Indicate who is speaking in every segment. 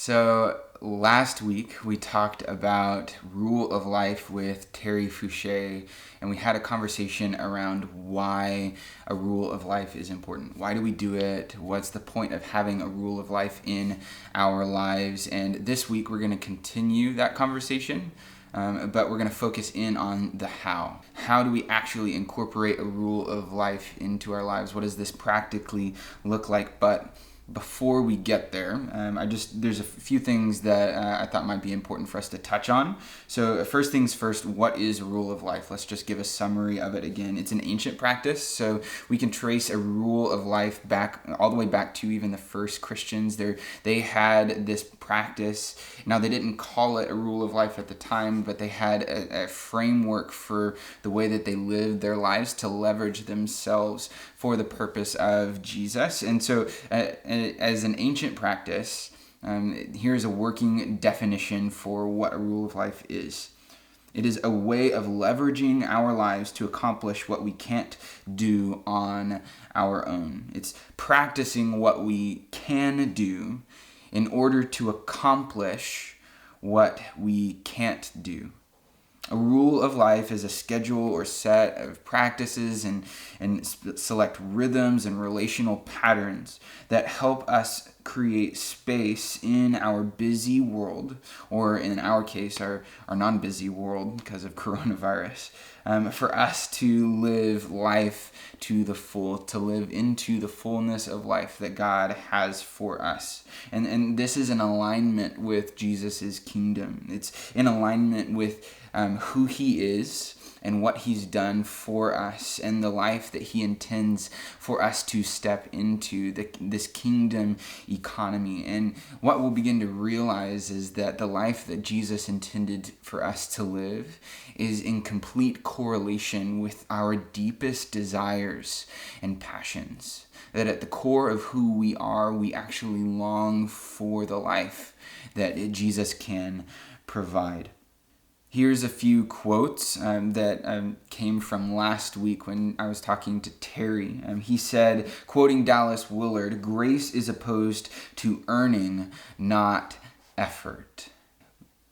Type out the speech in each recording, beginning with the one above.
Speaker 1: So last week we talked about rule of life with Terry Fouché, and we had a conversation around why a rule of life is important. Why do we do it? What's the point of having a rule of life in our lives? And this week we're going to continue that conversation. But we're going to focus in on the how. How do we actually incorporate a rule of life into our lives? What does this practically look like? But before we get there, there's a few things that I thought might be important for us to touch on. So first things first, what is a rule of life? Let's just give a summary of it again. It's an ancient practice, so we can trace a rule of life back all the way back to even the first Christians. They had this practice. Now, they didn't call it a rule of life at the time, but they had a framework for the way that they lived their lives to leverage themselves for the purpose of Jesus. And so as an ancient practice, here's a working definition for what a rule of life is. It is a way of leveraging our lives to accomplish what we can't do on our own. It's practicing what we can do in order to accomplish what we can't do. A rule of life is a schedule or set of practices and select rhythms and relational patterns that help us create space in our busy world, or in our case, our non-busy world because of coronavirus, for us to live life to the full, to live into the fullness of life that God has for us. And this is in alignment with Jesus's kingdom. It's in alignment with who he is and what he's done for us and the life that he intends for us to step into, this kingdom economy. And what we'll begin to realize is that the life that Jesus intended for us to live is in complete correlation with our deepest desires and passions. That at the core of who we are, we actually long for the life that Jesus can provide. Here's a few quotes that came from last week when I was talking to Terry. He said, quoting Dallas Willard, "Grace is opposed to earning, not effort."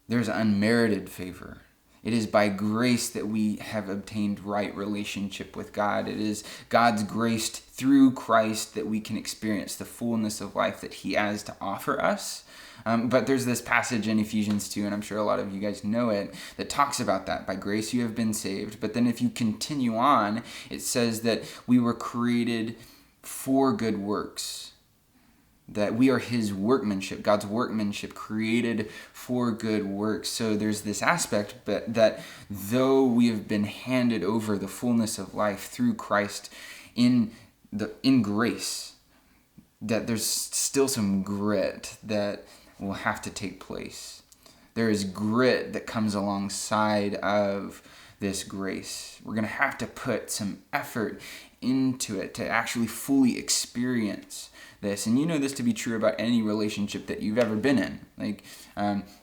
Speaker 1: There's unmerited favor. It is by grace that we have obtained right relationship with God. It is God's grace through Christ that we can experience the fullness of life that he has to offer us. But there's this passage in Ephesians 2, and I'm sure a lot of you guys know it, that talks about that. By grace you have been saved. But then if you continue on, it says that we were created for good works. That we are his workmanship, God's workmanship, created for good works. So there's this aspect that though we have been handed over the fullness of life through Christ in grace, that there's still some grit that will have to take place. There is grit that comes alongside of this grace. We're going to have to put some effort into it to actually fully experience this. And you know this to be true about any relationship that you've ever been in. Like,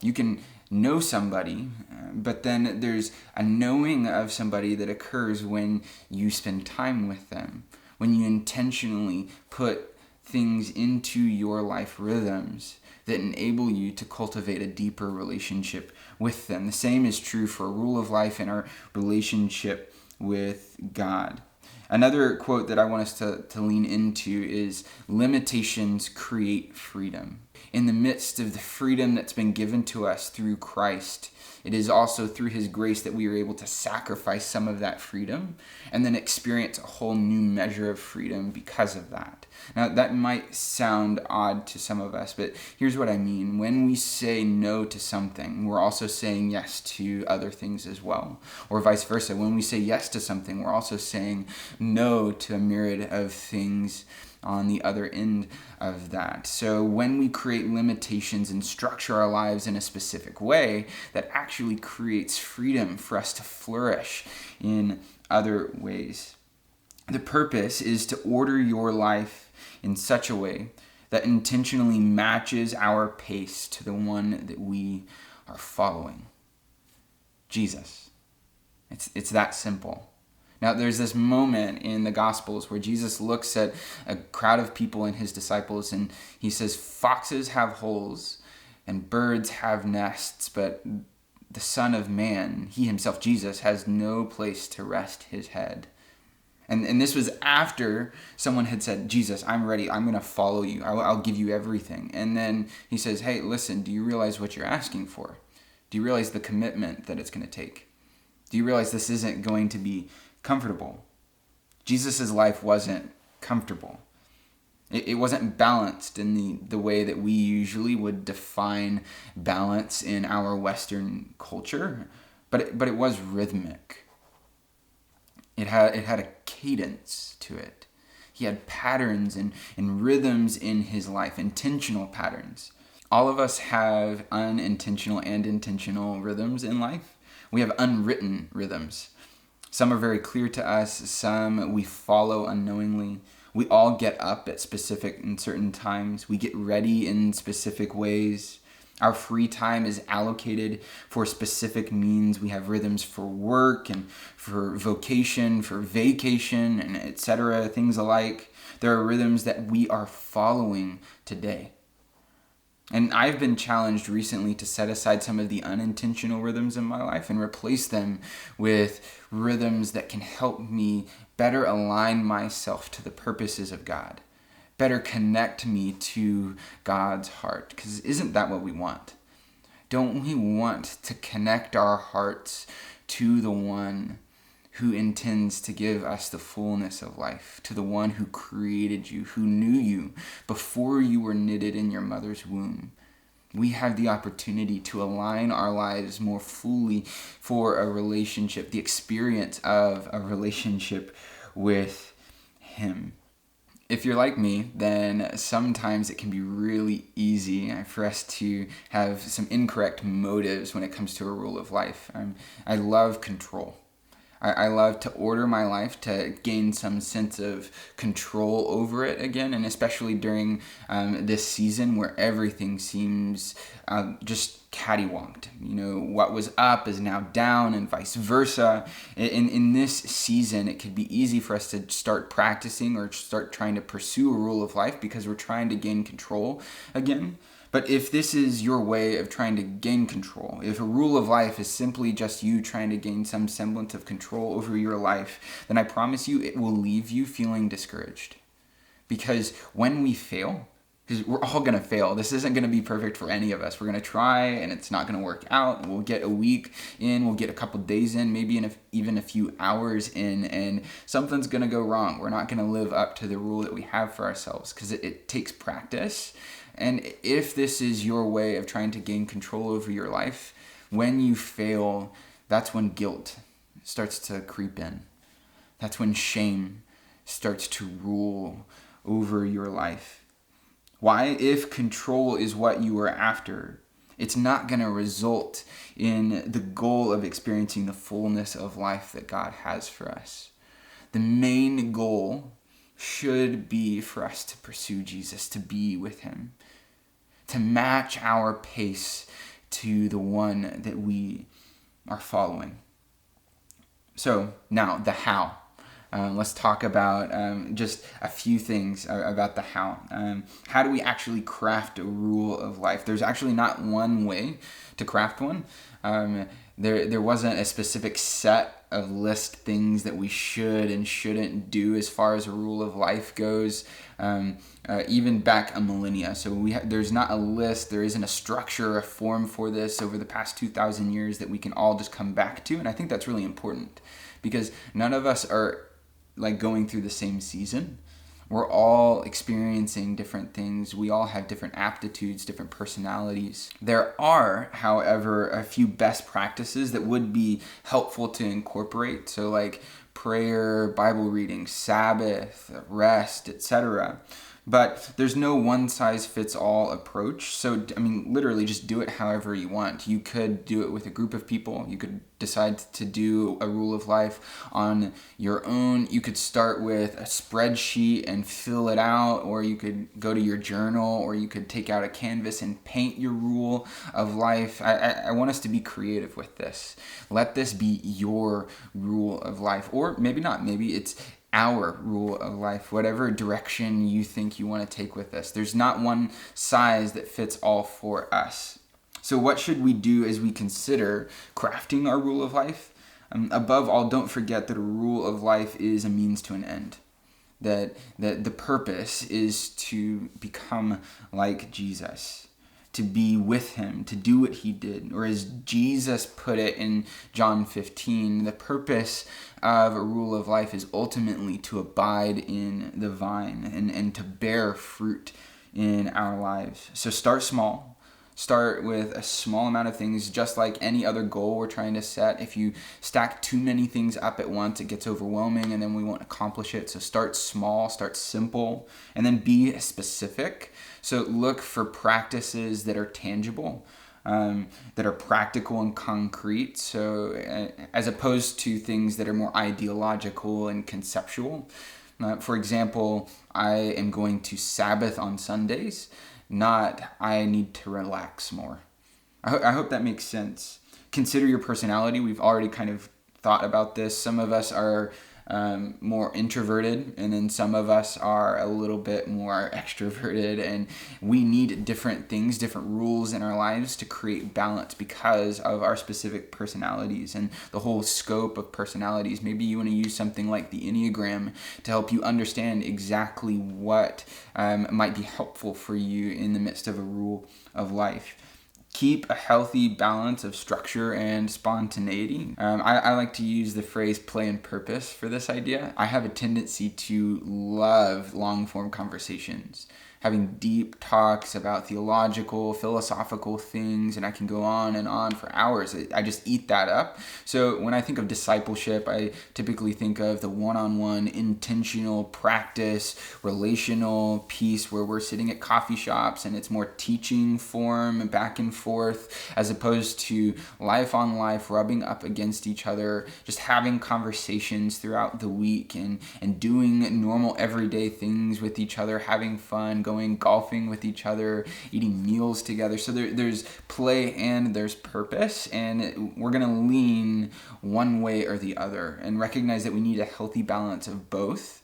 Speaker 1: you can know somebody, but then there's a knowing of somebody that occurs when you spend time with them, when you intentionally put things into your life rhythms that enable you to cultivate a deeper relationship with them. The same is true for a rule of life in our relationship with God. Another quote that I want us to lean into is, "Limitations create freedom." In the midst of the freedom that's been given to us through Christ, it is also through his grace that we are able to sacrifice some of that freedom and then experience a whole new measure of freedom because of that. Now, that might sound odd to some of us, but here's what I mean. When we say no to something, we're also saying yes to other things as well. Or vice versa. When we say yes to something, we're also saying no to a myriad of things on the other end of that. So when we create limitations and structure our lives in a specific way, that actually creates freedom for us to flourish in other ways. The purpose is to order your life in such a way that intentionally matches our pace to the one that we are following. Jesus. It's that simple. Now, there's this moment in the Gospels where Jesus looks at a crowd of people and his disciples, and he says, "Foxes have holes, and birds have nests, but the Son of Man, he himself, Jesus, has no place to rest his head. And this was after someone had said, Jesus, I'm ready. I'm going to follow you. I'll give you everything. And then he says, hey, listen, do you realize what you're asking for? Do you realize the commitment that it's going to take? Do you realize this isn't going to be comfortable? Jesus' life wasn't comfortable. It wasn't balanced in the way that we usually would define balance in our Western culture, but it was rhythmic. It had a cadence to it. He had patterns and rhythms in his life, intentional patterns. All of us have unintentional and intentional rhythms in life. We have unwritten rhythms. Some are very clear to us, some we follow unknowingly. We all get up at specific and certain times. We get ready in specific ways. Our free time is allocated for specific means. We have rhythms for work and for vocation, for vacation, and etc., things alike. There are rhythms that we are following today. And I've been challenged recently to set aside some of the unintentional rhythms in my life and replace them with rhythms that can help me better align myself to the purposes of God, better connect me to God's heart. Because isn't that what we want? Don't we want to connect our hearts to the one who intends to give us the fullness of life, to the one who created you, who knew you before you were knitted in your mother's womb? We have the opportunity to align our lives more fully for a relationship, the experience of a relationship with him. If you're like me, then sometimes it can be really easy for us to have some incorrect motives when it comes to a rule of life. I love control. I love to order my life to gain some sense of control over it again, and especially during this season where everything seems just cattywamped. You know, what was up is now down and vice versa. In this season, it could be easy for us to start practicing or start trying to pursue a rule of life because we're trying to gain control again. But if this is your way of trying to gain control, if a rule of life is simply just you trying to gain some semblance of control over your life, then I promise you it will leave you feeling discouraged. Because when we fail, because we're all going to fail. This isn't going to be perfect for any of us. We're going to try and it's not going to work out. We'll get a week in, we'll get a couple days in, maybe even a few hours in, and something's going to go wrong. We're not going to live up to the rule that we have for ourselves because it takes practice. And if this is your way of trying to gain control over your life, when you fail, that's when guilt starts to creep in. That's when shame starts to rule over your life. Why? If control is what you are after, it's not going to result in the goal of experiencing the fullness of life that God has for us. The main goal should be for us to pursue Jesus, to be with him, to match our pace to the one that we are following. So now the how. Let's talk about just a few things about the how. How do we actually craft a rule of life? There's actually not one way to craft one. There wasn't a specific set of list things that we should and shouldn't do as far as a rule of life goes, even back a millennia. So there's not a list, there isn't a structure, a form for this over the past 2,000 years that we can all just come back to. And I think that's really important because none of us are like going through the same season. We're all experiencing different things. We all have different aptitudes, different personalities. There are, however, a few best practices that would be helpful to incorporate. So like prayer, Bible reading, Sabbath, rest, etc. But there's no one-size-fits-all approach. So, I mean, literally just do it however you want. You could do it with a group of people. You could decide to do a rule of life on your own. You could start with a spreadsheet and fill it out, or you could go to your journal, or you could take out a canvas and paint your rule of life. I want us to be creative with this. Let this be your rule of life, or maybe not. Maybe it's our rule of life, whatever direction you think you want to take with this. There's not one size that fits all for us. So what should we do as we consider crafting our rule of life? Above all, don't forget that a rule of life is a means to an end. That the purpose is to become like Jesus, to be with him, to do what he did. Or as Jesus put it in John 15, the purpose of a rule of life is ultimately to abide in the vine and to bear fruit in our lives. So start small. Start with a small amount of things, just like any other goal we're trying to set. If you stack too many things up at once, it gets overwhelming and then we won't accomplish it. So start small, start simple, and then be specific. So look for practices that are tangible, that are practical and concrete. So as opposed to things that are more ideological and conceptual. For example, I am going to Sabbath on Sundays, not I need to relax more. I hope that makes sense. Consider your personality. We've already kind of thought about this. Some of us are more introverted, and then some of us are a little bit more extroverted, and we need different things, different rules in our lives to create balance because of our specific personalities and the whole scope of personalities. Maybe you want to use something like the Enneagram to help you understand exactly what might be helpful for you in the midst of a rule of life. Keep a healthy balance of structure and spontaneity. I like to use the phrase play and purpose for this idea. I have a tendency to love long form conversations, having deep talks about theological, philosophical things, and I can go on for hours. I just eat that up. So when I think of discipleship, I typically think of the one-on-one, intentional practice, relational piece where we're sitting at coffee shops and it's more teaching form, back and forth, as opposed to life on life, rubbing up against each other, just having conversations throughout the week and doing normal everyday things with each other, having fun, going golfing with each other, eating meals together. So there's play and there's purpose, and we're going to lean one way or the other and recognize that we need a healthy balance of both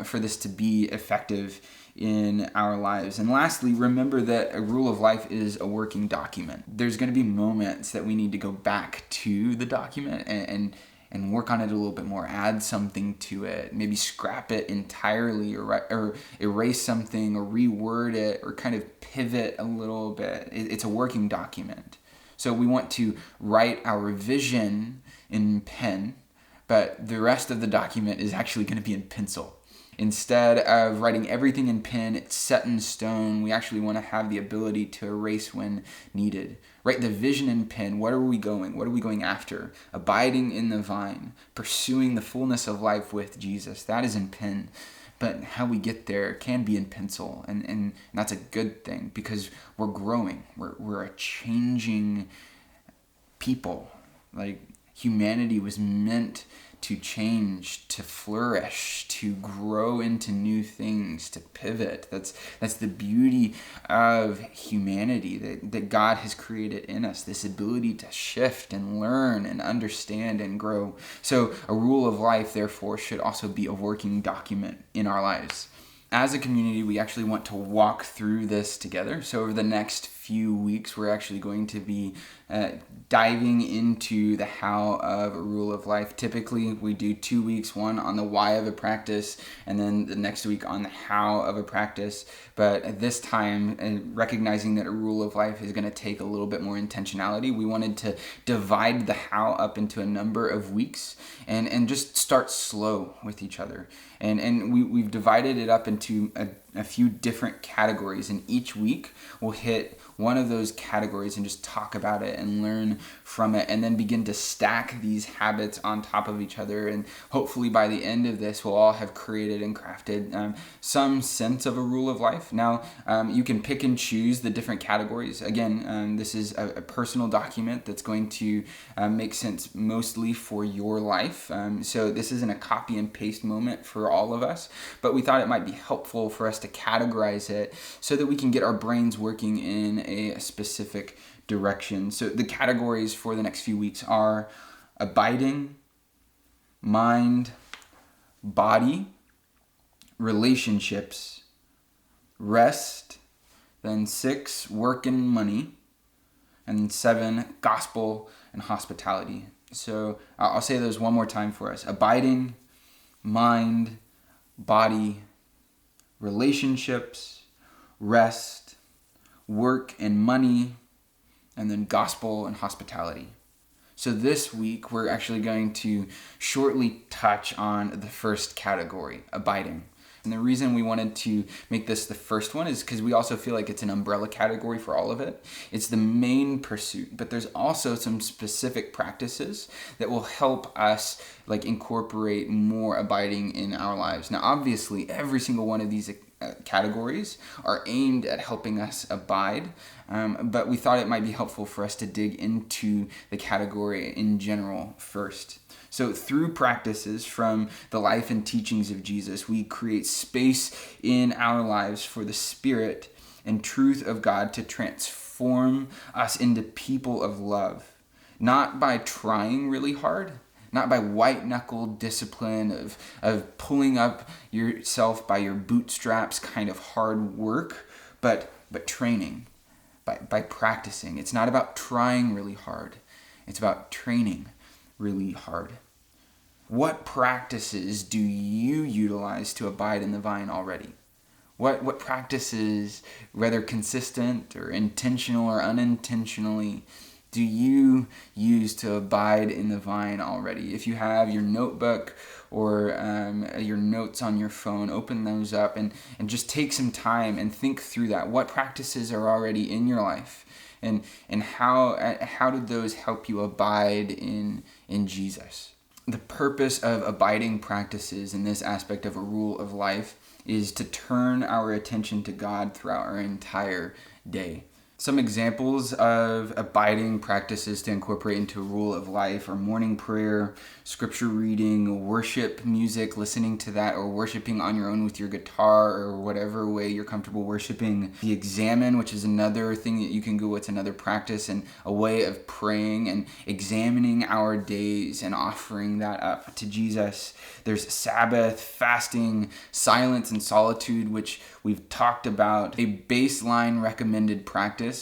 Speaker 1: for this to be effective in our lives. And lastly, remember that a rule of life is a working document. There's going to be moments that we need to go back to the document and work on it a little bit more, add something to it, maybe scrap it entirely or erase something or reword it or kind of pivot a little bit. It's a working document. So we want to write our vision in pen, but the rest of the document is actually going to be in pencil. Instead of writing everything in pen, it's set in stone. We actually want to have the ability to erase when needed. Write the vision in pen. What are we going? What are we going after? Abiding in the vine, pursuing the fullness of life with Jesus. That is in pen. But how we get there can be in pencil. And that's a good thing because we're growing. We're a changing people. Like humanity was meant to change, to flourish, to grow into new things, to pivot. That's the beauty of humanity that God has created in us, this ability to shift and learn and understand and grow. So a rule of life, therefore, should also be a working document in our lives. As a community, we actually want to walk through this together. So over the next few weeks, we're actually going to be diving into the how of a rule of life. Typically, we do 2 weeks, one on the why of a practice, and then the next week on the how of a practice. But at this time, recognizing that a rule of life is going to take a little bit more intentionality, we wanted to divide the how up into a number of weeks and just start slow with each other. And we've divided it up into a few different categories, and each week we'll hit one of those categories and just talk about it and learn from it, and then begin to stack these habits on top of each other. And hopefully by the end of this, we'll all have created and crafted some sense of a rule of life. Now, you can pick and choose the different categories. Again, this is a personal document that's going to make sense mostly for your life. So this isn't a copy and paste moment for all of us, but we thought it might be helpful for us to categorize it so that we can get our brains working in a specific direction. So the categories for the next few weeks are abiding, mind, body, relationships, rest, then 6, work and money, And then 7, gospel and hospitality. So I'll say those one more time for us. Abiding, mind, body, relationships, rest, work and money, and then gospel and hospitality. So this week, we're actually going to shortly touch on the first category, abiding. And the reason we wanted to make this the first one is because we also feel like it's an umbrella category for all of it. It's the main pursuit, but there's also some specific practices that will help us incorporate more abiding in our lives. Now, obviously, every single one of these categories are aimed at helping us abide, but we thought it might be helpful for us to dig into the category in general first. So through practices from the life and teachings of Jesus, we create space in our lives for the Spirit and truth of God to transform us into people of love, not by trying really hard, not by white-knuckle discipline of pulling up yourself by your bootstraps kind of hard work, but training, by practicing. It's not about trying really hard. It's about training really hard. What practices do you utilize to abide in the vine already? What practices, whether consistent or intentional or unintentionally, do you use to abide in the vine already? If you have your notebook or your notes on your phone, open those up and just take some time and think through that. What practices are already in your life? And how did those help you abide in Jesus? The purpose of abiding practices in this aspect of a rule of life is to turn our attention to God throughout our entire day. Some examples of abiding practices to incorporate into a rule of life are morning prayer, scripture reading, worship music, listening to that, or worshiping on your own with your guitar or whatever way you're comfortable worshiping. The examine, which is another thing that you can go, it's another practice and a way of praying and examining our days and offering that up to Jesus. There's Sabbath, fasting, silence, and solitude, which we've talked about. A baseline recommended practice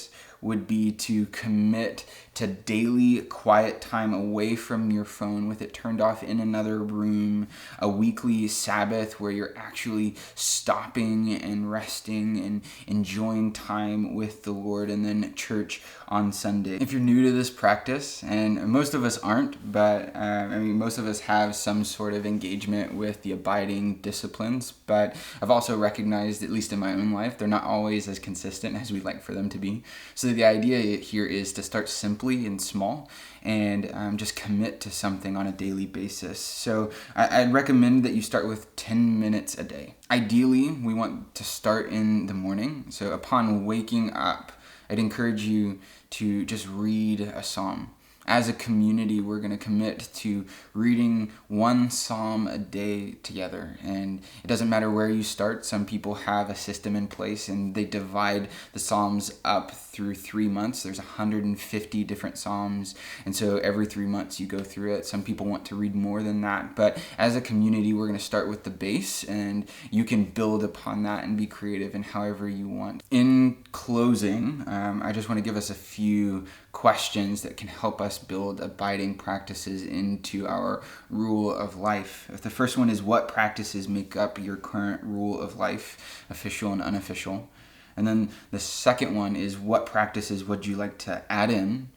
Speaker 1: would be to commit to daily quiet time away from your phone with it turned off in another room, a weekly Sabbath where you're actually stopping and resting and enjoying time with the Lord, and then church on Sunday. If you're new to this practice, and most of us aren't, but most of us have some sort of engagement with the abiding disciplines, but I've also recognized, at least in my own life, they're not always as consistent as we'd like for them to be. So the idea here is to start simply and small and just commit to something on a daily basis. So I'd recommend that you start with 10 minutes a day. Ideally, we want to start in the morning. So upon waking up, I'd encourage you to just read a psalm. As a community, we're going to commit to reading one psalm a day together. And it doesn't matter where you start. Some people have a system in place and they divide the psalms up through 3 months. There's 150 different psalms. And so every 3 months you go through it. Some people want to read more than that. But as a community, we're going to start with the base and you can build upon that and be creative in however you want. In closing, I just want to give us a few questions that can help us build abiding practices into our rule of life. The first one is, what practices make up your current rule of life, official and unofficial? And then the second one is, what practices would you like to add in,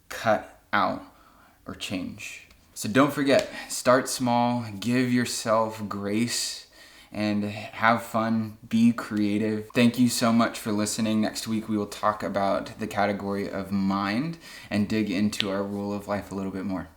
Speaker 1: cut out, or change? So don't forget, start small, give yourself grace, and have fun, be creative. Thank you so much for listening. Next week we will talk about the category of mind and dig into our rule of life a little bit more.